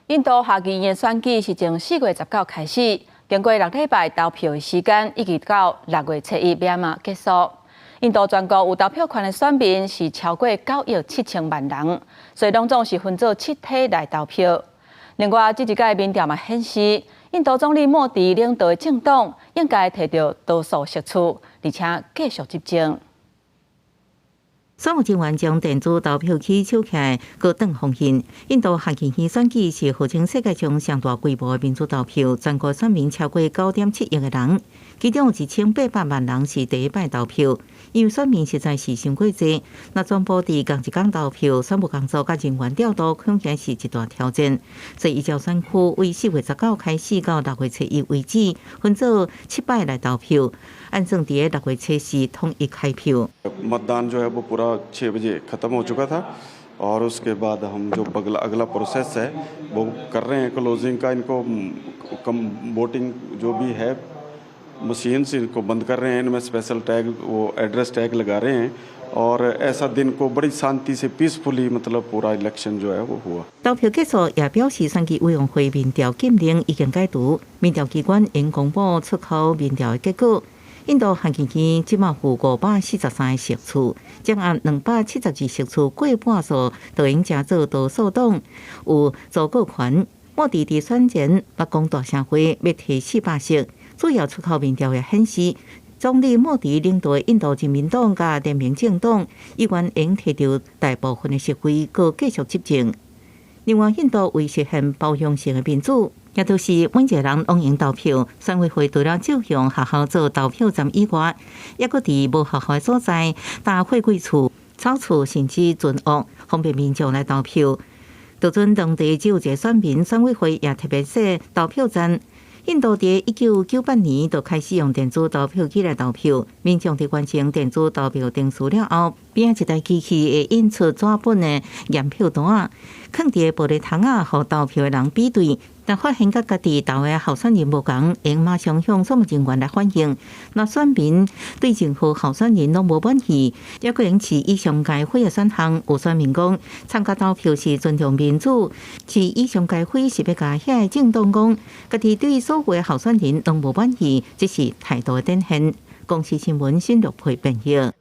印度下议院选举是从4月19开始，经过6礼拜投票的时间，一直到6月7日晚嘛结束。印度全国有投票权的选民是超过9亿7千万人，所以拢总是分做7梯来投票。另外，这一届民调嘛显示，印度总理莫迪领导的政党应该摕到多数席次，而且继续执政。选务人员将电子投票器收起来，高等放行。印度下议院选举是号称世界上上大规模的民主投票，全国选民超过9.7亿个人，其中有1800万人是第一摆投票。因为选民实在是伤过济，那全部伫同一天投票，选务工作甲人员调度恐惊是一大挑战。所以依照选区为4月19开始到6月7日为止，分做7摆来投票，按算伫6月7日统一开票。मतदान जो है वो पूरा 6 बजे ख़त्म हो चुका था और उसके बाद हम जो अगला प्रोसेस है वो कर रहे हैं क्लोजिंग का। इनको कम वोटिंग जो भी है मशीन्स इनको बंद कर रहे हैं, इनमें स्पेशल टैग वो एड्रेस टैग लगा रहे हैं और ऐसा दिन को बड़ी शांति से पीसफुली मतलब पूरा इलेक्शन जो है वो हुआ। 投票结束也表示选举委员会民调禁令已经解除，民调机关应公布出口民调的结果。印度下议院即马有543个席次，将按272席次过半数，就应加做多数党有足够权。莫迪伫选前捌讲大声话，要摕400席。主要出口民调也显示，总理莫迪领导的印度人民党甲联名政党依然应摕到大部分的席位，搁继续执政。另外，印度为实现包容性的民主，也就是每一个人拢应投票。选委会除了照向学校做投票站以外，也搁伫无学校的所在搭货柜厝、草厝甚至船屋，方便民众来投票。就准当地只有一个选民，选委会也特别设投票站。印度伫1998年就开始用电子投票机来投票，民众伫完成电子投票程序了后，边仔一台机器会印出纸本的验票单，放伫玻璃桶仔，互投票的人比对。但发现甲家己投的候选人无同，应马上向选务人员来反映。那选民对政府候选人拢无满意，也可能是以上该会的选项。有选民讲，参加投票是尊重民主，是以上该会是要甲遐个政党讲，家己对所有的候选人拢无满意，这是态度的展现。公视新闻新闻配编译。